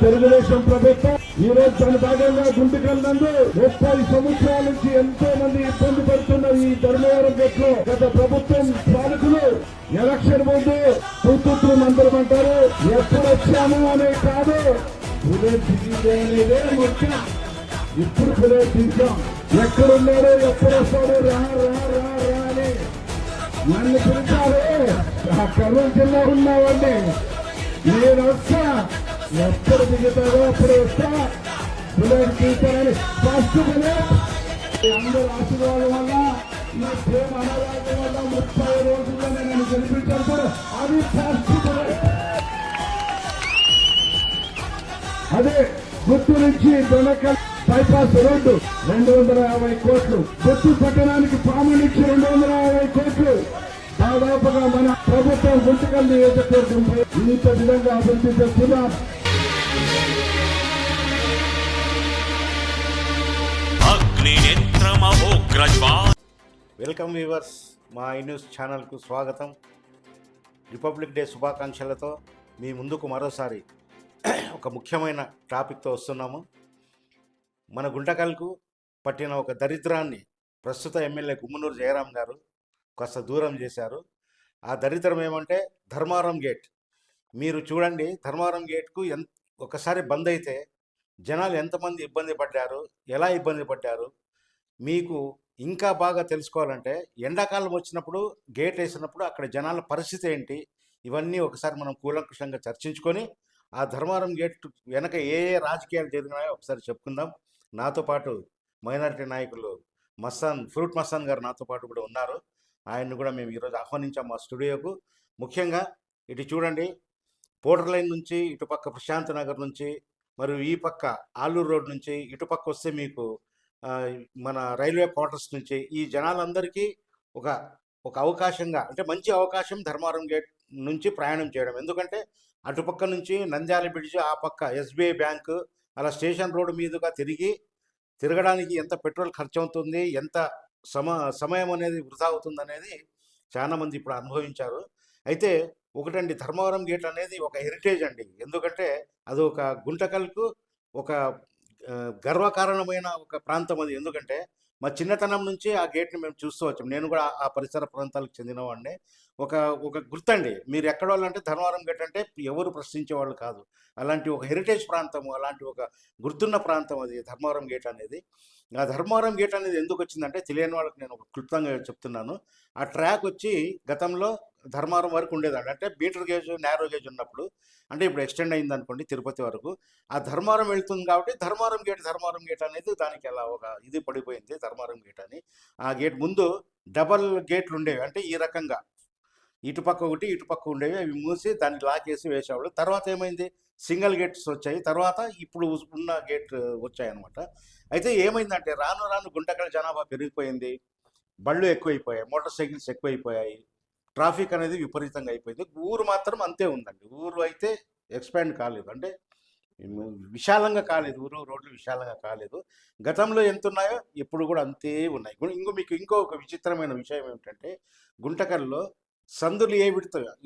తెలుగుదేశం ప్రభుత్వం ఈ రోజు దాని భాగంగా గుంటకల్ నందు 30 సంవత్సరాల నుంచి ఎంతో మంది ఇబ్బంది పడుతున్న ఈ ధర్మవరం గట్లో గత ప్రభుత్వం పాలకులు ఎలక్షన్ ముందు తూతూతులు మందరం అంటారు. ఎప్పుడు వచ్చాము అనే కాదు, అనేదే ముఖ్యం. ఇప్పుడు దించాం. ఎక్కడున్నాడో ఎప్పుడు వస్తాడో రా రా రా రా అని నన్ను పిలిచారు. ఆ కర్నూలు జిల్లా ఉన్నావండి, నేను వస్తా. ఎప్పుడు దిగుతారో అప్పుడు వస్తా. బుల్లెట్ తీస్తారని ఫస్ట్ బుల్లెట్ అందరూ ఆశీర్వాదం వల్ల ఈ ప్రేమ అనరాగం వల్ల 30 రోజుల్లో నేను గెలిపించాను. అది ఫస్ట్ బుల్లెట్. అదే గుర్తు నుంచి దొనకల్ బైపాస్ రోడ్డు 250 కోట్లు, గుర్తు పట్టణానికి పాము నుంచి 250 కోట్లు. దాదాపుగా మన ప్రభుత్వం గుంటకల్ నియోజకవర్గంపై ఇంత విధంగా అభివృద్ధి చేస్తున్నాం. వెల్కమ్ వ్యూవర్స్, మా ఐ న్యూస్ ఛానల్కు స్వాగతం. రిపబ్లిక్ డే శుభాకాంక్షలతో మీ ముందుకు మరోసారి ఒక ముఖ్యమైన టాపిక్తో వస్తున్నాము. మన గుంటకల్కు పట్టిన ఒక దరిద్రాన్ని ప్రస్తుత ఎమ్మెల్యే గుమ్మనూరు జయరాం గారు కాస్త దూరం చేశారు. ఆ దరిద్రం ఏమంటే ధర్మారం గేట్. మీరు చూడండి, ధర్మారం గేట్కు ఒకసారి బంద్ అయితే జనాలు ఎంతమంది ఇబ్బంది పడ్డారు, ఎలా ఇబ్బంది పడ్డారు మీకు ఇంకా బాగా తెలుసుకోవాలంటే ఎండాకాలం వచ్చినప్పుడు గేట్ వేసినప్పుడు అక్కడ జనాల పరిస్థితి ఏంటి, ఇవన్నీ ఒకసారి మనం కూలంకుషంగా చర్చించుకొని ఆ ధర్మారం గేట్ వెనక ఏ ఏ రాజకీయాలు జరిగినాయో ఒకసారి చెప్పుకుందాం. నాతో పాటు మైనారిటీ నాయకులు ఫ్రూట్ మస్తాన్ గారు నాతో పాటు కూడా ఉన్నారు. ఆయన్ని కూడా మేము ఈరోజు ఆహ్వానించాం మా స్టూడియోకు. ముఖ్యంగా ఇటు చూడండి, పోర్టర్ లైన్ నుంచి ఇటుపక్క ప్రశాంత్ నగర్ నుంచి మరియు ఈ పక్క ఆలూరు రోడ్ నుంచి ఇటుపక్క వస్తే మీకు మన రైల్వే క్వార్టర్స్ నుంచి ఈ జనాలందరికీ ఒక అవకాశంగా, అంటే మంచి అవకాశం ధర్మారం గేట్ నుంచి ప్రయాణం చేయడం. ఎందుకంటే అటుపక్క నుంచి నంద్యాల బ్రిడ్జ్, ఆ పక్క ఎస్బీఐ బ్యాంకు, అలా స్టేషన్ రోడ్డు మీదుగా తిరగడానికి ఎంత పెట్రోల్ ఖర్చు అవుతుంది, ఎంత సమయం అనేది వృధా అవుతుంది అనేది చాలామంది ఇప్పుడు అనుభవించారు. అయితే ఒకటండి, ధర్మవరం గేట్ అనేది ఒక హెరిటేజ్ అండి. ఎందుకంటే అది ఒక గుంటకల్కు ఒక గర్వకారణమైన ఒక ప్రాంతం అది. ఎందుకంటే మా చిన్నతనం నుంచి ఆ గేట్ని మేము చూస్తూ వచ్చాం. నేను కూడా ఆ పరిసర ప్రాంతాలకు చెందినవాడిని. ఒక గుర్తండి. మీరు ఎక్కడ వాళ్ళంటే ధర్మవరం గేట్ అంటే ఎవరు ప్రశ్నించేవాళ్ళు కాదు. అలాంటి ఒక హెరిటేజ్ ప్రాంతము, అలాంటి ఒక గుర్తున్న ప్రాంతం అది ధర్మవరం గేట్ అనేది. ఆ ధర్మవరం గేట్ అనేది ఎందుకు వచ్చిందంటే తెలియని వాళ్ళకి నేను ఒక క్లుప్తంగా చెప్తున్నాను. ఆ ట్రాక్ వచ్చి గతంలో ధర్మవరం వరకు ఉండేదండి. అంటే మీటర్ గేజ్, నేరో గేజ్ ఉన్నప్పుడు, అంటే ఇప్పుడు ఎక్స్టెండ్ అయింది అనుకోండి తిరుపతి వరకు. ఆ ధర్మవరం వెళ్తుంది కాబట్టి ధర్మవరం గేట్ అనేది దానికి అలా ఒక ఇది పడిపోయింది ధర్మవరం గేట్ అని. ఆ గేట్ ముందు డబల్ గేట్లు ఉండేవి, అంటే ఈ రకంగా ఇటుపక్క ఒకటి ఇటుపక్క ఉండేవి. అవి మూసి దాన్ని లాక్ చేసి వేసేవాళ్ళు. తర్వాత ఏమైంది, సింగిల్ గేట్స్ వచ్చాయి. తర్వాత ఇప్పుడు ఉన్న గేట్ వచ్చాయన్నమాట. అయితే ఏమైందంటే రాను రాను గుంటకల్ జనాభా పెరిగిపోయింది, బళ్ళు ఎక్కువైపోయాయి, మోటార్ సైకిల్స్ ఎక్కువైపోయాయి, ట్రాఫిక్ అనేది విపరీతంగా అయిపోయింది. ఊరు మాత్రం అంతే ఉందండి. ఊరు అయితే ఎక్స్పాండ్ కాలేదు, అంటే విశాలంగా కాలేదు. రోడ్లు విశాలంగా కాలేదు. గతంలో ఎంత ఉన్నాయో ఇప్పుడు కూడా అంతే ఉన్నాయి. మీకు ఇంకొక విచిత్రమైన విషయం ఏమిటంటే గుంటకల్లో సందులు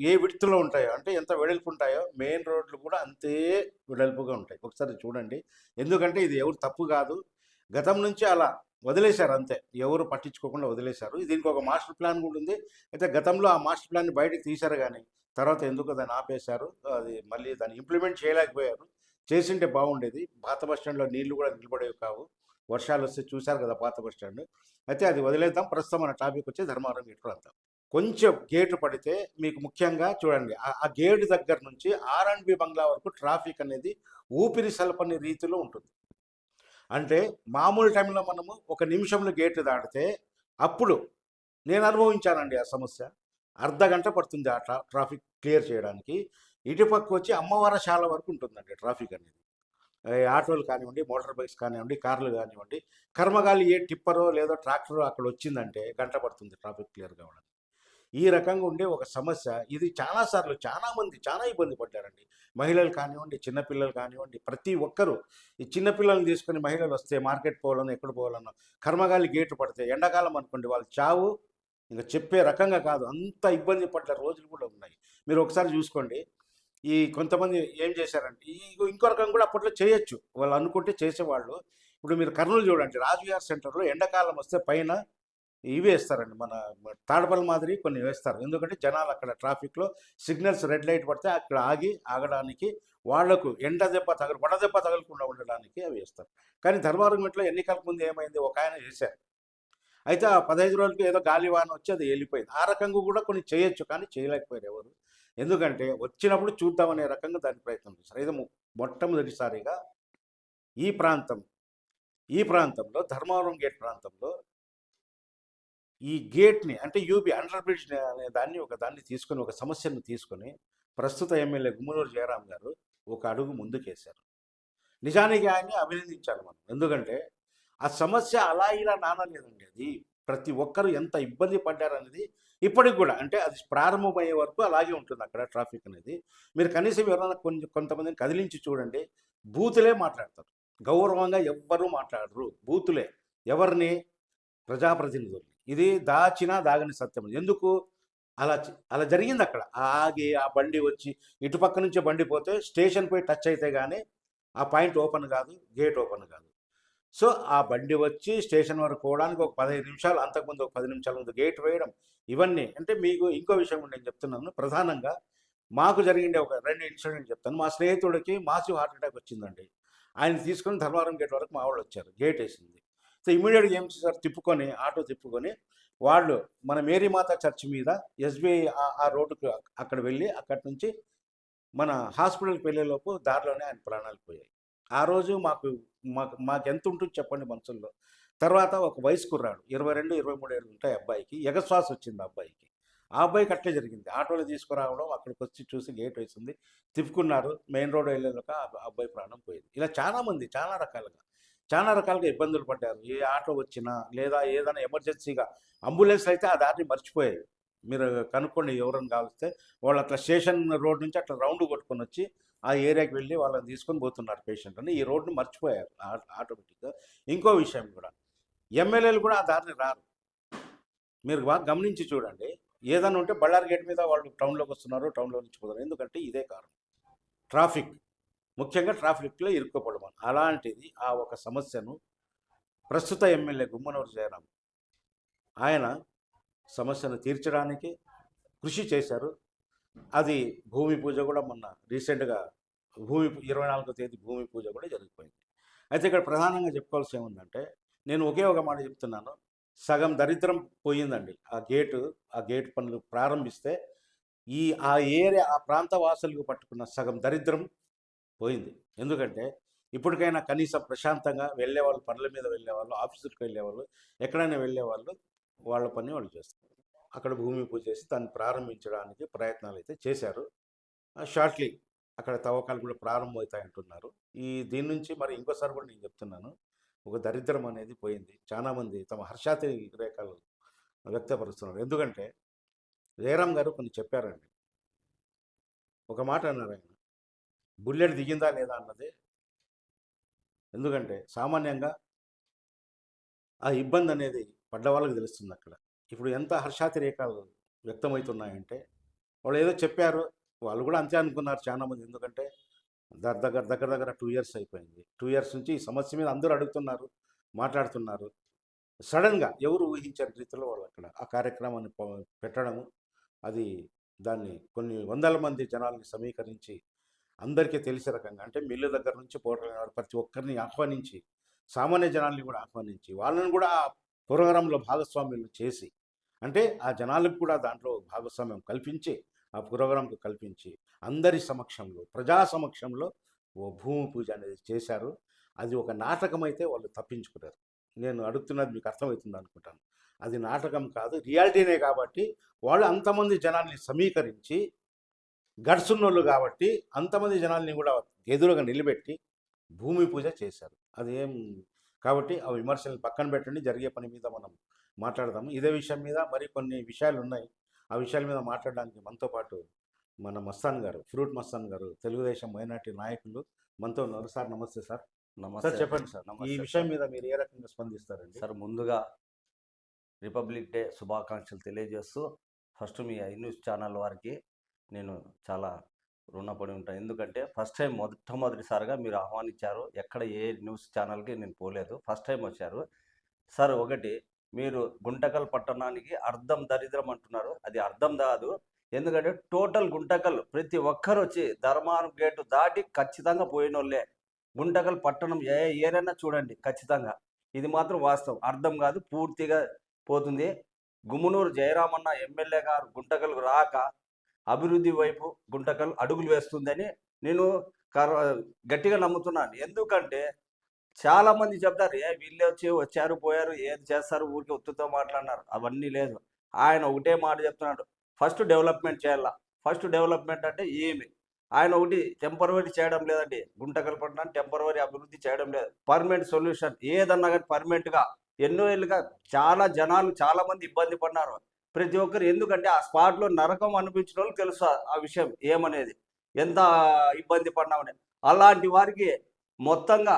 ఏ విడుతులో ఉంటాయో, అంటే ఎంత వెడల్పు ఉంటాయో మెయిన్ రోడ్లు కూడా అంతే వెడల్పుగా ఉంటాయి. ఒకసారి చూడండి. ఎందుకంటే ఇది ఎవరు తప్పు కాదు, గతం నుంచి అలా వదిలేశారు అంతే, ఎవరు పట్టించుకోకుండా వదిలేశారు. దీనికి ఒక మాస్టర్ ప్లాన్ కూడా ఉంది. అయితే గతంలో ఆ మాస్టర్ ప్లాన్ని బయటకు తీశారు, కానీ తర్వాత ఎందుకు దాన్ని ఆపేశారు. అది మళ్ళీ దాన్ని ఇంప్లిమెంట్ చేయలేకపోయారు. చేసింటే బాగుండేది. పాత బస్టాండ్లో నీళ్లు కూడా నిలబడేవి కావు. వర్షాలు వస్తే చూశారు కదా పాత బస్టాండ్. అయితే అది వదిలేద్దాం. ప్రస్తుతం మన టాపిక్ వచ్చి ధర్మవరం గేట్ ప్రాంతం. కొంచెం గేటు పడితే మీకు ముఖ్యంగా చూడండి, ఆ గేటు దగ్గర నుంచి R&B బంగ్లా వరకు ట్రాఫిక్ అనేది ఊపిరి సలపని రీతిలో ఉంటుంది. అంటే మామూలు టైంలో మనము ఒక నిమిషంలో గేటు దాటితే, అప్పుడు నేను అనుభవించానండి ఆ సమస్య. అర్ధగంట పడుతుంది ఆ ట్రాఫిక్ క్లియర్ చేయడానికి. ఇటుపక్క వచ్చి అమ్మవారశాల వరకు ఉంటుందండి ట్రాఫిక్ అనేది. ఆటోలు కానివ్వండి, మోటార్ బైక్స్ కానివ్వండి, కార్లు కానివ్వండి, కర్మగాలి ఏ టిప్పరో లేదో ట్రాక్టరో అక్కడ వచ్చిందంటే గంట పడుతుంది ట్రాఫిక్ క్లియర్ కావడానికి. ఈ రకంగా ఉండే ఒక సమస్య ఇది. చాలాసార్లు చాలామంది చాలా ఇబ్బంది పడ్డారండి. మహిళలు కానివ్వండి, చిన్నపిల్లలు కానివ్వండి, ప్రతి ఒక్కరూ. ఈ చిన్నపిల్లల్ని తీసుకొని మహిళలు వస్తే మార్కెట్ పోవాలన్నా ఎక్కడ పోవాలన్నా కర్మగాలి గేటు పడితే, ఎండాకాలం అనుకోండి, వాళ్ళు చావు ఇంకా చెప్పే రకంగా కాదు, అంత ఇబ్బంది పడ్డ రోజులు కూడా ఉన్నాయి. మీరు ఒకసారి చూసుకోండి, ఈ కొంతమంది ఏం చేశారంటే ఇంకో రకం కూడా అప్పట్లో చేయొచ్చు, వాళ్ళు అనుకుంటే చేసేవాళ్ళు. ఇప్పుడు మీరు కర్నూలు చూడండి, రాజుగారి సెంటర్లో ఎండాకాలం వస్తే పైన ఇవి వేస్తారండి, మన తాడపల్లి మాదిరి కొన్ని వేస్తారు. ఎందుకంటే జనాలు అక్కడ ట్రాఫిక్లో సిగ్నల్స్ రెడ్ లైట్ పడితే అక్కడ ఆగడానికి, వాళ్లకు వడ దెబ్బ తగలకుండా ఉండడానికి అవి వేస్తారు. కానీ ధర్మవరం ఇంట్లో ఎన్నికల ముందు ఏమైంది, ఒక ఆయన చేశారు. అయితే ఆ 15 రోజులకి ఏదో గాలివాన వచ్చి అది వెళ్ళిపోయింది. ఆ రకంగా కూడా కొన్ని చేయొచ్చు, కానీ చేయలేకపోయారు ఎవరు. ఎందుకంటే వచ్చినప్పుడు చూద్దామనే రకంగా దాని ప్రయత్నం చేశారు. అయితే మొట్టమొదటిసారిగా ఈ ప్రాంతంలో ధర్మవరం గేట్ ప్రాంతంలో ఈ గేట్ని, అంటే యూబీ అండర్ బ్రిడ్జ్ అనే దాన్ని తీసుకొని, ఒక సమస్యను తీసుకొని ప్రస్తుత ఎమ్మెల్యే గుమ్మనూరు జయరాం గారు ఒక అడుగు ముందుకేశారు. నిజానికి ఆయన్ని అభినందించాలి మనం. ఎందుకంటే ఆ సమస్య అలా ఇలా నానలేదండి. అది ప్రతి ఒక్కరు ఎంత ఇబ్బంది పడ్డారనేది ఇప్పటికి కూడా, అంటే అది ప్రారంభమయ్యే వరకు అలాగే ఉంటుంది అక్కడ ట్రాఫిక్ అనేది. మీరు కనీసం ఎవరైనా కొంతమందిని కదిలించి చూడండి, బూతులే మాట్లాడతారు. గౌరవంగా ఎవ్వరూ మాట్లాడరు, బూతులే. ఎవరిని? ప్రజాప్రతినిధులు. ఇది దాగని సత్యం. ఎందుకు అలా జరిగింది అక్కడ. ఆగి ఆ బండి వచ్చి ఇటుపక్క నుంచి బండి పోతే స్టేషన్ పోయి టచ్ అయితే కానీ ఆ పాయింట్ ఓపెన్ కాదు, గేట్ ఓపెన్ కాదు. సో ఆ బండి వచ్చి స్టేషన్ వరకు పోవడానికి ఒక 15 నిమిషాలు, అంతకుముందు ఒక 10 నిమిషాల ముందు గేట్ వేయడం, ఇవన్నీ. అంటే మీకు ఇంకో విషయం నేను చెప్తున్నాను. ప్రధానంగా మాకు జరిగిండే ఒక 2 ఇన్సిడెంట్ చెప్తాను. మా స్నేహితుడికి మాసివ్ హార్ట్ అటాక్ వచ్చిందండి. ఆయన తీసుకొని ధర్మవరం గేట్ వరకు మా వాళ్ళు వచ్చారు, గేట్ వేసింది. సో ఇమీడియట్గా ఏం చేశారు, ఆటో తిప్పుకొని వాళ్ళు మన మేరీమాత చర్చ్ మీద ఎస్బీఐ ఆ రోడ్డుకు అక్కడ వెళ్ళి అక్కడి నుంచి మన హాస్పిటల్కి వెళ్ళేలోపు దారిలోనే ఆయన ప్రాణాలు పోయాయి. ఆ రోజు మాకు ఎంత ఉంటుంది చెప్పండి మనసుల్లో. తర్వాత ఒక వయసు కుర్రాడు, 22, 23 ఏళ్ళు ఉంటాయి అబ్బాయికి, ఎగశ్వాస వచ్చింది అబ్బాయికి. ఆ అబ్బాయికి అట్లే జరిగింది. ఆటోలో తీసుకురావడం, అక్కడికి వచ్చి చూసి గేట్ వేసింది, తిప్పుకున్నారు, మెయిన్ రోడ్ వెళ్ళేలోక అబ్బాయి ప్రాణం పోయింది. ఇలా చాలామంది చాలా రకాలుగా ఇబ్బందులు పడ్డారు. ఏ ఆటో వచ్చినా లేదా ఏదైనా ఎమర్జెన్సీగా అంబులెన్స్ అయితే ఆ దారిని మర్చిపోయాయి. మీరు కనుక్కోండి ఎవరైనా కావలిస్తే. వాళ్ళు అట్లా స్టేషన్ రోడ్ నుంచి అట్లా రౌండ్ కొట్టుకొని వచ్చి ఆ ఏరియాకి వెళ్ళి వాళ్ళని తీసుకొని పోతున్నారు పేషెంట్ అని. ఈ రోడ్డుని మర్చిపోయారు ఆటోమేటిక్గా. ఇంకో విషయం కూడా, ఎమ్మెల్యేలు కూడా ఆ దారిని రారు. మీరు బాగా గమనించి చూడండి. ఏదైనా ఉంటే బళ్ళారి గేట్ మీద వాళ్ళు టౌన్లోకి వస్తున్నారు, టౌన్లో నుంచి పోతున్నారు. ఎందుకంటే ఇదే కారణం, ట్రాఫిక్. ముఖ్యంగా ట్రాఫిక్లో ఇరుక్కుపోవడం. అలాంటిది ఆ ఒక సమస్యను ప్రస్తుత ఎమ్మెల్యే గుమ్మనూరు జయరాం ఆయన సమస్యను తీర్చడానికి కృషి చేశారు. అది భూమి పూజ కూడా మొన్న రీసెంట్గా 24వ తేదీ భూమి పూజ కూడా జరిగిపోయింది. అయితే ఇక్కడ ప్రధానంగా చెప్పుకోవాల్సి ఏముందంటే, నేను ఒకే ఒక మాట చెప్తున్నాను, సగం దరిద్రం పోయిందండి. ఆ గేట్ పనులు ప్రారంభిస్తే ఆ ఏరియా, ఆ ప్రాంత వాసులకు పట్టుకున్న సగం దరిద్రం పోయింది. ఎందుకంటే ఇప్పటికైనా కనీసం ప్రశాంతంగా వెళ్ళేవాళ్ళు, పనుల మీద వెళ్ళేవాళ్ళు, ఆఫీసులకు వెళ్ళేవాళ్ళు, ఎక్కడైనా వెళ్ళేవాళ్ళు వాళ్ళ పని వాళ్ళు చేస్తారు. అక్కడ భూమి పూజ చేసి దాన్ని ప్రారంభించడానికి ప్రయత్నాలు అయితే చేశారు. షార్ట్లీ అక్కడ తవ్వకాలు కూడా ప్రారంభమవుతాయంటున్నారు. దీని నుంచి మరి ఇంకోసారి కూడా నేను చెప్తున్నాను, ఒక దరిద్రం అనేది పోయింది. చాలామంది తమ హర్షాతి రేఖలు వ్యక్తపరుస్తున్నారు. ఎందుకంటే జయరాం గారు కొన్ని చెప్పారండి. ఒక మాట అన్నారు ఆయన, బుల్లెట్ దిగిందా లేదా అన్నదే. ఎందుకంటే సామాన్యంగా ఆ ఇబ్బంది అనేది పడ్డ వాళ్ళకి తెలుస్తుంది అక్కడ. ఇప్పుడు ఎంత హర్షాతిరేకాలు వ్యక్తమవుతున్నాయంటే, వాళ్ళు ఏదో చెప్పారు, వాళ్ళు కూడా అంతే అనుకున్నారు చాలామంది. ఎందుకంటే దగ్గర 2 ఇయర్స్ అయిపోయింది. 2 ఇయర్స్ నుంచి ఈ సమస్య మీద అందరూ అడుగుతున్నారు, మాట్లాడుతున్నారు. సడన్గా ఎవరు ఊహించని రీతిలో వాళ్ళు అక్కడ ఆ కార్యక్రమాన్ని పెట్టడము, దాన్ని కొన్ని వందల మంది జనాల్ని సమీకరించి అందరికీ తెలిసే రకంగా, అంటే మిల్లు దగ్గర నుంచి పోవడం ప్రతి ఒక్కరిని ఆహ్వానించి, సామాన్య జనాల్ని కూడా ఆహ్వానించి, వాళ్ళని కూడా ఆ ప్రోగ్రాంలో భాగస్వామ్యులు చేసి, అంటే ఆ జనాలకు కూడా దాంట్లో భాగస్వామ్యం కల్పించి, ఆ ప్రోగ్రాంకు కల్పించి, అందరి సమక్షంలో, ప్రజా సమక్షంలో ఓ భూమి పూజ అనేది చేశారు. అది ఒక నాటకం అయితే వాళ్ళు తప్పించుకున్నారు. నేను అడుగుతున్నది మీకు అర్థమవుతుంది అనుకుంటాను. అది నాటకం కాదు, రియాలిటీనే. కాబట్టి వాళ్ళు అంతమంది జనాల్ని సమీకరించి, గడుసున్నోళ్ళు కాబట్టి అంతమంది జనాల్ని కూడా ఎదురుగా నిలబెట్టి భూమి పూజ చేశారు. కాబట్టి ఆ విమర్శలను పక్కన పెట్టండి, జరిగే పని మీద మనం మాట్లాడదాము. ఇదే విషయం మీద మరి కొన్ని విషయాలు ఉన్నాయి. ఆ విషయాల మీద మాట్లాడడానికి మనతో పాటు మన మస్తాన్ గారు, ఫ్రూట్ మస్తాన్ గారు, తెలుగుదేశం మైనార్టీ నాయకులు మనతో ఉన్నారు. సార్ నమస్తే. సార్ నమస్తే. సార్ చెప్పండి సార్, ఈ విషయం మీద మీరు ఏ రకంగా స్పందిస్తారండి? సార్, ముందుగా రిపబ్లిక్ డే శుభాకాంక్షలు తెలియజేస్తూ, first me I news channel వారికి నేను చాలా రుణపడి ఉంటాను. ఎందుకంటే ఫస్ట్ టైం మొట్టమొదటిసారిగా మీరు ఆహ్వానించారు. ఎక్కడ ఏ న్యూస్ ఛానల్‌కి నేను పోలేదు. ఫస్ట్ టైం వచ్చారు. సార్ ఒకటి, మీరు గుంటకల్ పట్టణానికి అర్ధం దరిద్రం అంటున్నారు. అది అర్థం కాదు. ఎందుకంటే టోటల్ గుంటకల్ ప్రతి ఒక్కరు వచ్చి ధర్మారం గేటు దాటి ఖచ్చితంగా పోయినోళ్ళే. గుంటకల్ పట్టణం ఏ ఏరైనా చూడండి ఖచ్చితంగా. ఇది మాత్రం వాస్తవం. అర్థం కాదు, పూర్తిగా పోతుంది. గుమ్మనూరు జయరామన్న ఎమ్మెల్యే గారు గుంటకల్‌కు రాక అభివృద్ధి వైపు గుంటకల్ అడుగులు వేస్తుందని నేను కర్ గట్టిగా నమ్ముతున్నాను. ఎందుకంటే చాలామంది చెప్తారు, వీళ్ళే వచ్చారు, పోయారు, ఏది చేస్తారు, ఊరికే ఉత్తుతో మాట్లాడినారు. అవన్నీ లేదు. ఆయన ఒకటే మాట చెప్తున్నాడు, ఫస్ట్ డెవలప్మెంట్ చేయాల. ఫస్ట్ డెవలప్మెంట్ అంటే ఏమి? ఆయన ఒకటి టెంపరవరీ చేయడం లేదండి. గుంటకల్ పట్టణాన్ని టెంపరవరీ అభివృద్ధి చేయడం లేదు. పర్మనెంట్ సొల్యూషన్ ఏదన్నా కానీ పర్మనెంట్‌గా ఎన్నో ఏళ్ళుగా చాలా జనాలు చాలామంది ఇబ్బంది పడినారు. ప్రతి ఒక్కరు, ఎందుకంటే ఆ స్పాట్లో నరకం అనిపించిన వాళ్ళకి తెలుసు ఆ విషయం ఏమనేది, ఎంత ఇబ్బంది పడినామని. అలాంటి వారికి మొత్తంగా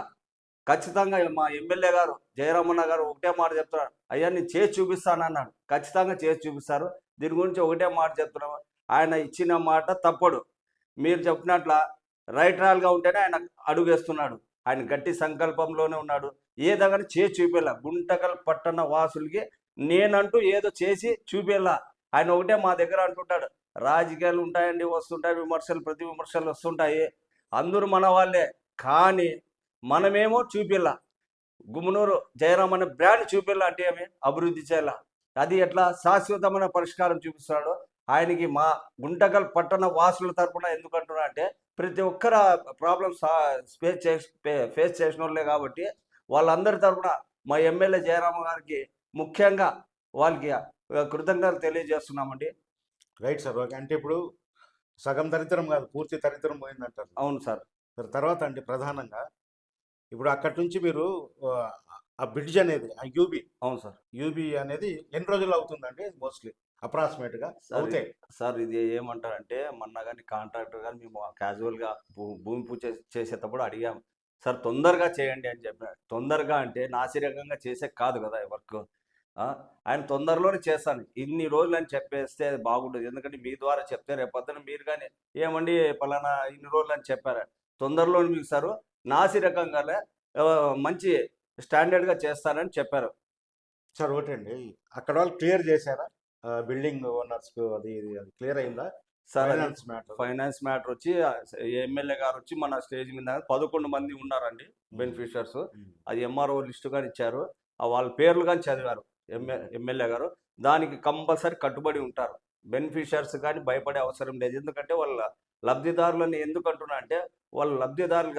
ఖచ్చితంగా మా ఎమ్మెల్యే గారు జయరామన్న గారు ఒకటే మాట చెప్తున్నారు, అయ్యా నేను చేసి చూపిస్తానన్నాడు. ఖచ్చితంగా చేసి చూపిస్తారు. దీని గురించి ఒకటే మాట చెప్తున్నాము, ఆయన ఇచ్చిన మాట తప్పడు. మీరు చెప్పినట్ల రైటరాల్గా ఉంటేనే ఆయన అడుగేస్తున్నాడు. ఆయన గట్టి సంకల్పంలోనే ఉన్నాడు. ఏదైనా చేసి చూపేలా గుంటకల్ పట్టణ వాసులకి నేనంటూ ఏదో చేసి చూపేలా. ఆయన ఒకటే మా దగ్గర అంటుంటాడు, రాజకీయాలు ఉంటాయండి, వస్తుంటాయి విమర్శలు, ప్రతి విమర్శలు వస్తుంటాయి, అందరూ మన వాళ్ళే, కానీ మనమేమో చూపిల్లా. గుమ్మనూరు జయరాం అనే బ్రాండ్ చూపిల్లా అంటే ఏమి అభివృద్ధి చేయాల. అది ఎట్లా శాశ్వతమైన పరిష్కారం చూపిస్తున్నాడు. ఆయనకి మా గుంటకల్ పట్టణ వాసుల తరపున ఎందుకంటున్నా అంటే ప్రతి ఒక్కర ప్రాబ్లమ్స్ ఫేస్ చేసిన వాళ్ళే కాబట్టి వాళ్ళందరి తరపున మా ఎమ్మెల్యే జయరామ గారికి ముఖ్యంగా వాళ్ళకి కృతజ్ఞతలు తెలియజేస్తున్నామండి. Right sir. ఓకే, అంటే ఇప్పుడు సగం దరిద్రం కాదు, పూర్తి దరిద్రం పోయిందంటారు. అవును సార్. తర్వాత అండి ప్రధానంగా ఇప్పుడు అక్కడి నుంచి మీరు ఆ బ్రిడ్జ్ అనేది ఆ యూబీ, అవును సార్. యూబీ అనేది ఎన్ని రోజులు అవుతుందండి మోస్ట్లీ అప్రాక్సిమేట్గా అవుతాయి? సార్ ఇది ఏమంటారంటే, మొన్న కానీ కాంట్రాక్టర్ కానీ మేము క్యాజువల్గా భూమి పూజ చేసేటప్పుడు అడిగాము, సార్ తొందరగా చేయండి అని చెప్పినాడు. తొందరగా అంటే నాసిరకంగా చేసే కాదు కదా వర్క్. ఆయన తొందరలోనే చేస్తాను, ఇన్ని రోజులు అని చెప్పేస్తే అది బాగుంటుంది. ఎందుకంటే మీ ద్వారా చెప్తే రేపొద్దున మీరు కానీ ఏమండి పలానా ఇన్ని రోజులు అని చెప్పారు, తొందరలోనే మీకు సారు నాసిరకంగానే మంచి స్టాండర్డ్గా చేస్తానని చెప్పారు. సార్ ఒకటండి, అక్కడ వాళ్ళు క్లియర్ చేశారా బిల్డింగ్ ఓనర్స్కు? అది క్లియర్ అయిందా? సార్ ఫైనాన్స్ మ్యాటర్ వచ్చి ఎమ్మెల్యే గారు వచ్చి మన స్టేజ్ మీద 11 మంది ఉన్నారండి బెనిఫిషియర్స్. అది ఎంఆర్ఓ లిస్టు కానీ ఇచ్చారు, వాళ్ళ పేర్లు కానీ చదివారు ఎమ్మెల్యే గారు. దానికి కంపల్సరీ కట్టుబడి ఉంటారు. బెనిఫిషియర్స్ కానీ భయపడే అవసరం లేదు. ఎందుకంటే వాళ్ళ లబ్ధిదారులని ఎందుకు అంటున్నా అంటే, వాళ్ళు లబ్ధిదారులు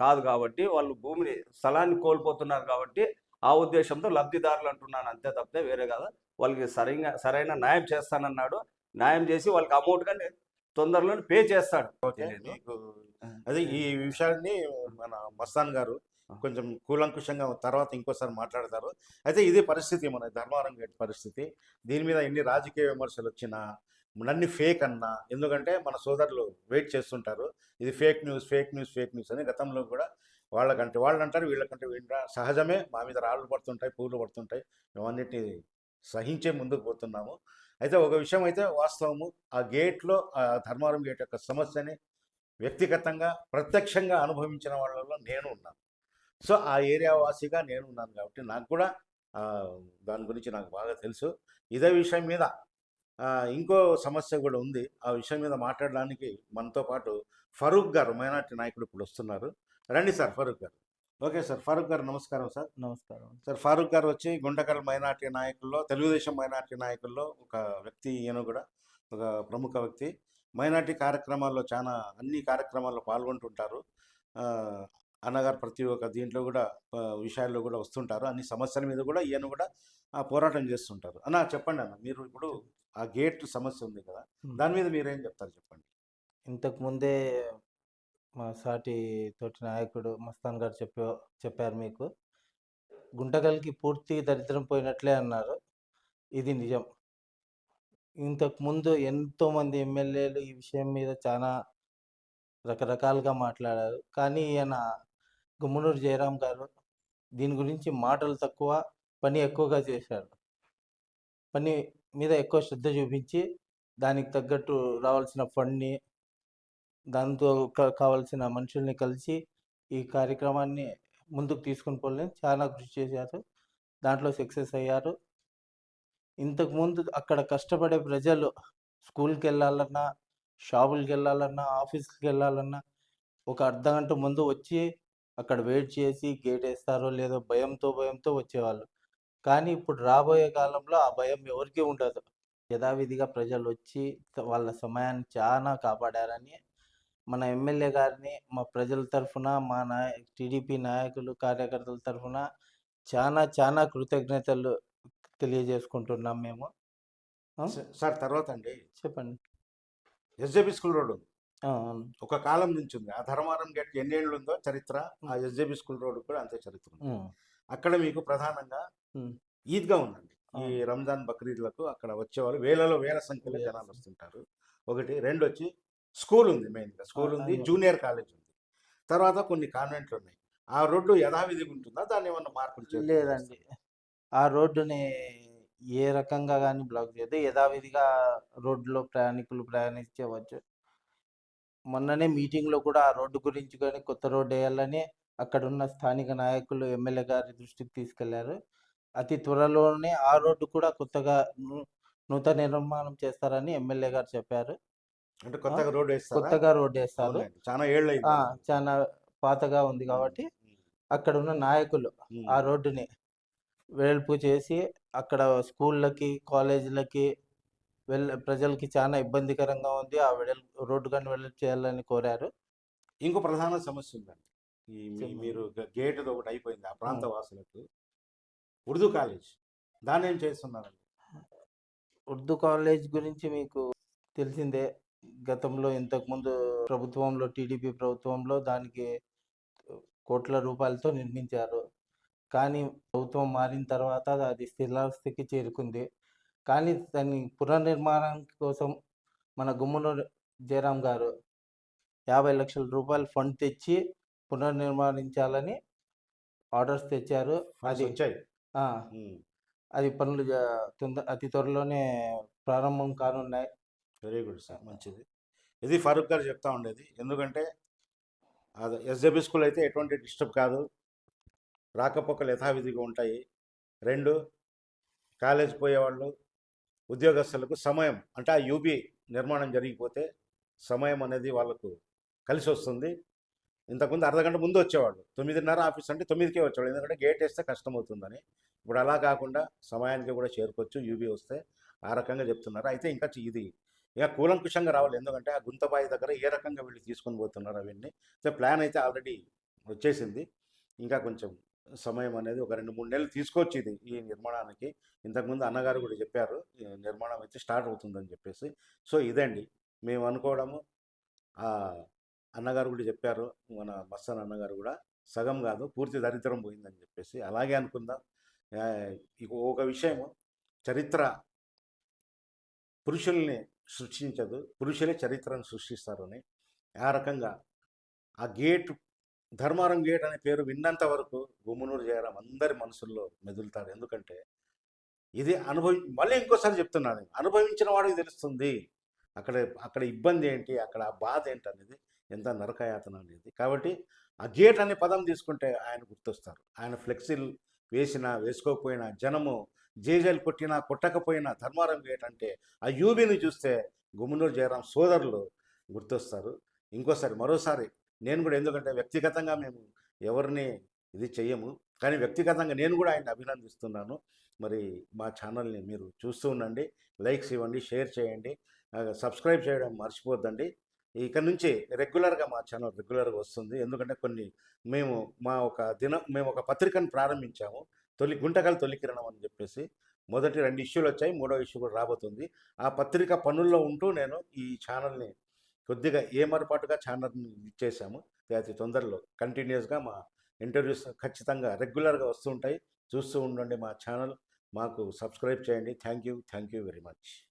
కాదు కాబట్టి, వాళ్ళు భూమిని స్థలాన్ని కోల్పోతున్నారు కాబట్టి ఆ ఉద్దేశంతో లబ్ధిదారులు అంటున్నాను, అంతే తప్పితే వేరే కాదు. వాళ్ళకి సరైన న్యాయం చేస్తానన్నాడు. న్యాయం చేసి వాళ్ళకి అమౌంట్ కానీ తొందరలోనే పే చేస్తాడు. అదే ఈ విషయాన్ని మన మస్తాన్ గారు కొంచెం కూలంకుషంగా తర్వాత ఇంకోసారి మాట్లాడతారు. అయితే ఇదే పరిస్థితి మన ధర్మవరం గేట్ పరిస్థితి. దీని మీద ఎన్ని రాజకీయ విమర్శలు వచ్చినా, నన్ను ఫేక్ అన్నా, ఎందుకంటే మన సోదరులు వెయిట్ చేస్తుంటారు, ఇది ఫేక్ న్యూస్ అని. గతంలో కూడా వాళ్ళకంటే వాళ్ళు అంటారు, వీళ్ళకంటే వీళ్ళ సహజమే, మా మీద రాళ్ళు పడుతుంటాయి, పూలు పడుతుంటాయి, మేమన్నిటిని సహించే ముందుకు పోతున్నాము. అయితే ఒక విషయం అయితే వాస్తవము, ఆ గేట్లో ఆ ధర్మవరం గేట్ యొక్క సమస్యని వ్యక్తిగతంగా ప్రత్యక్షంగా అనుభవించిన వాళ్ళలో నేను ఉన్నాను. సో ఆ ఏరియా వాసిగా నేను ఉన్నాను కాబట్టి నాకు కూడా దాని గురించి నాకు బాగా తెలుసు. ఇదే విషయం మీద ఇంకో సమస్య కూడా ఉంది. ఆ విషయం మీద మాట్లాడడానికి మనతో పాటు ఫరూక్ గారు, మైనార్టీ నాయకుడు, ఇప్పుడు వస్తున్నారు. రండి సార్ ఫరూక్ గారు. ఓకే సార్, ఫరూక్ గారు నమస్కారం సార్. నమస్కారం సార్, ఫారూక్ గారు వచ్చి గుంటకల్ మైనార్టీ నాయకుల్లో, తెలుగుదేశం మైనార్టీ నాయకుల్లో ఒక వ్యక్తి. ఈయన కూడా ఒక ప్రముఖ వ్యక్తి. మైనార్టీ కార్యక్రమాల్లో అన్ని కార్యక్రమాల్లో పాల్గొంటుంటారు. అన్నగారు ప్రతి ఒక్క దీంట్లో కూడా విషయాల్లో కూడా వస్తుంటారు. అన్ని సమస్యల మీద కూడా ఈయన కూడా పోరాటం చేస్తుంటారు. అన్న చెప్పండి అన్న, మీరు ఇప్పుడు ఆ గేట్ సమస్య ఉంది కదా, దాని మీద మీరేం చెప్తారు చెప్పండి. ఇంతకు ముందే మా సాటి తోటి నాయకుడు మస్తాన్ గారు చెప్పారు మీకు, గుంటకల్కి పూర్తి దరిద్రం పోయినట్లే అన్నారు. ఇది నిజం. ఇంతకు ముందు ఎంతోమంది ఎమ్మెల్యేలు ఈ విషయం మీద చాలా రకరకాలుగా మాట్లాడారు. కానీ ఈయన గుమ్మనూరు జయరాం గారు దీని గురించి మాటలు తక్కువ, పని ఎక్కువగా చేశారు. పని మీద ఎక్కువ శ్రద్ధ చూపించి దానికి తగ్గట్టు రావాల్సిన ఫండ్ని దాంతో కావాల్సిన మనుషుల్ని కలిసి ఈ కార్యక్రమాన్ని ముందుకు తీసుకొని పోలేని చాలా కృషి చేశారు. దాంట్లో సక్సెస్ అయ్యారు. ఇంతకుముందు అక్కడ కష్టపడే ప్రజలు స్కూల్‌కెళ్ళాలన్నా, షాపులకెళ్ళాలన్నా, ఆఫీస్‌కెళ్ళాలన్నా ఒక అర్ధగంట ముందు వచ్చి అక్కడ వెయిట్ చేసి గేటేస్తారో లేదో భయంతో వచ్చేవాళ్ళు. కానీ ఇప్పుడు రాబోయే కాలంలో ఆ భయం ఎవరికీ ఉండదు. యథావిధిగా ప్రజలొచ్చి వాళ్ళ సమయాన్ని చానా కాపాడారని మన ఎమ్మెల్యే గారిని మా ప్రజల తరఫున, మా టీడీపీ నాయకులు, కార్యకర్తల తరఫున చానా కృతజ్ఞతలు తెలియజేసుకుంటున్నాం మేము. ఆ! సార్ తర్వాత అండి చెప్పండి. ఎస్జేబీ స్కూల్ రోడ్ ఉంది. అవును. ఒక కాలం నుంచి ఉంది. ఆ ధర్మవరం గేట్ ఎన్నేళ్ళు ఉందో చరిత్ర, ఆ ఎస్జేబీ స్కూల్ రోడ్ కూడా అంతే చరిత్ర ఉంది. హ్మ్. అక్కడ మీకు ప్రధానంగా హ్మ్. ఈద్గా ఉందండి. ఈ అవును. రంజాన్ బక్రీద్లకు అక్కడ వచ్చేవాళ్ళు వేల సంఖ్యలో జనాలు వస్తుంటారు. ఒకటి, రెండు వచ్చి స్కూల్ ఉంది. మెయిన్గా స్కూల్ ఉంది, అయ్యో! జూనియర్ కాలేజ్ ఉంది. తర్వాత కొన్ని కాన్వెంట్లు ఉన్నాయి. ఆ రోడ్డు యథావిధిగా ఉంటుందా? దాన్ని ఏమన్నా మార్పులు చేర్పులు లేదండి. చేస్తారా? ఆ రోడ్డుని ఏ రకంగా గాని బ్లాక్ చేయొద్దు. యథావిధిగా రోడ్డులో ప్రయాణికులు ప్రయాణించవచ్చు. మొన్ననే మీటింగ్‌లో కూడా ఆ రోడ్డు గురించి గాని కొత్త రోడ్డేయాలని అక్కడున్న స్థానిక నాయకులు ఎమ్మెల్యే గారి దృష్టికి తీసుకెళ్లారు. అతి త్వరలోనే ఆ రోడ్డు కూడా కొత్తగా నూతన నిర్మాణం చేస్తారని ఎమ్మెల్యే గారు చెప్పారు. అంటే ఆ! కొత్తగా రోడ్డు వేస్తారా? కొత్తగా రోడ్డేస్తారు. అవునండి. చాలా ఏళ్ళయింది ఆ! అది. చానా పాతగా ఉంది ఉమ్, కాబట్టి ఉమ్, అక్కడున్న నాయకులు ఆ ఉమ్. రోడ్డుని వెడల్పు చేసి అక్కడ స్కూళ్ళకి, కాలేజీలకి ప్రజలకి చాలా ఇబ్బందికరంగా ఉంది. ఆ రోడ్డు గాని వెడల్పు చేయాలని కోరారు. ఇంకో ప్రధాన సమస్య ఉందండి. చెప్పండి. మీరు గేటుది ఒకటి అయిపోయింది ఆ ప్రాంత హ్మ్. వాసులకు. ఉర్దూ కాలేజ్ దాన్ని ఏం చేస్తున్నారండి? ఉర్దూ కాలేజ్ గురించి మీకు తెలిసిందే. గతంలో ఇంతకుముందు ప్రభుత్వంలో టీడీపీ ప్రభుత్వంలో దానికి కోట్ల రూపాయలతో నిర్మించారు. కానీ ప్రభుత్వం మారిన తర్వాత అది శిథిలావస్థకి చేరుకుంది. కానీ దాన్ని పునర్నిర్మాణం కోసం మన గుమ్మనూరు జయరాం గారు 50,00,000 రూపాయలు ఫండ్ తెచ్చి పునర్నిర్మాణించాలని ఆర్డర్స్ తెచ్చారు. ఫండ్స్ అది వచ్చాయి. ఆ! ఉమ్. అది పనులు అతి త్వరలోనే ప్రారంభం కానున్నాయి. వెరీ గుడ్ సార్, మంచిది. ఇది ఫరూక్ గారు చెప్తా ఉండేది. ఎందుకంటే అది ఎస్జేబీ స్కూల్ అయితే ఎటువంటి డిస్టర్బ్ కాదు, రాకపోకలు యథావిధిగా ఉంటాయి. రెండు, కాలేజ్ పోయేవాళ్ళు ఉద్యోగస్తులకు సమయం అంటే ఆ యూబీ నిర్మాణం జరిగిపోతే సమయం అనేది వాళ్ళకు కలిసి వస్తుంది. ఇంతకుముందు అర్ధగంట ముందు వచ్చేవాళ్ళు, 9:30 ఆఫీస్ అంటే 9కే వచ్చేవాళ్ళు, ఎందుకంటే గేట్ వేస్తే కష్టమవుతుందని. ఇప్పుడు అలా కాకుండా సమయానికి కూడా చేరుకోవచ్చు యూబీ వస్తే. ఆ రకంగా చెప్తున్నారు. అయితే ఇంకా ఇది ఇక కూలంకుషంగా రావాలి, ఎందుకంటే ఆ గుంతబాయి దగ్గర ఏ రకంగా వీళ్ళు తీసుకొని పోతున్నారు అవన్నీ. సో ప్లాన్ అయితే ఆల్రెడీ వచ్చేసింది. ఇంకా కొంచెం సమయం అనేది ఒక 2-3 నెలలు తీసుకోవచ్చు ఇది ఈ నిర్మాణానికి. ఇంతకుముందు అన్నగారు కూడా చెప్పారు ఈ నిర్మాణం అయితే స్టార్ట్ అవుతుందని చెప్పేసి. సో ఇదండి మేము అనుకోవడము. అన్నగారు కూడా చెప్పారు, మన మస్తాన్ అన్నగారు కూడా, సగం కాదు పూర్తి దరిద్రం పోయిందని చెప్పేసి. అలాగే అనుకుందాం. ఇక ఒక విషయము, చరిత్ర పురుషుల్ని సృష్టించదు, పురుషులే చరిత్రను సృష్టిస్తారని. ఆ రకంగా ఆ గేట్, ధర్మారం గేట్ అనే పేరు విన్నంత వరకు గుమ్మనూరు జయరాం అందరి మనసుల్లో మెదులుతాడు. ఎందుకంటే ఇది మళ్ళీ ఇంకోసారి చెప్తున్నాను, అనుభవించిన వాడికి తెలుస్తుంది అక్కడ అక్కడ ఇబ్బంది ఏంటి, అక్కడ ఆ బాధ ఏంటి అనేది, ఎంత నరకయాతన అనేది. కాబట్టి ఆ గేట్ అనే పదం తీసుకుంటే ఆయన గుర్తొస్తారు. ఆయన ఫ్లెక్సీలు వేసినా వేసుకోకపోయినా, జనము జేజేలు కొట్టినా కొట్టకపోయినా, ధర్మారం గేట్ అంటే ఆ యూబీని చూస్తే గుమ్మనూరు జయరాం సోదరులు గుర్తొస్తారు. ఇంకోసారి మరోసారి నేను కూడా, ఎందుకంటే వ్యక్తిగతంగా మేము ఎవరిని ఇది చెయ్యము, కానీ వ్యక్తిగతంగా నేను కూడా ఆయన్ని అభినందిస్తున్నాను. మరి మా ఛానల్ని మీరు చూస్తూ ఉండండి, లైక్స్ ఇవ్వండి, షేర్ చేయండి, సబ్స్క్రైబ్ చేయడం మర్చిపోద్దండి. ఇక నుంచి రెగ్యులర్గా మా ఛానల్ రెగ్యులర్గా వస్తుంది. ఎందుకంటే మేము మేము ఒక పత్రికను ప్రారంభించాము, గుంటకల్ తొలి కిరణం అని చెప్పేసి. మొదటి 2 ఇష్యూలు వచ్చాయి, 3వ ఇష్యూ కూడా రాబోతుంది. ఆ పత్రిక పనుల్లో ఉంటూ నేను ఈ ఛానల్ని కొద్దిగా ఏమరపాటుగా ఛానల్ని ఇచ్చేసాము. అతి తొందరలో కంటిన్యూస్గా మా ఇంటర్వ్యూస్ ఖచ్చితంగా రెగ్యులర్గా వస్తుంటాయి. చూస్తూ ఉండండి మా ఛానల్. మాకు సబ్స్క్రైబ్ చేయండి. Thank you very much.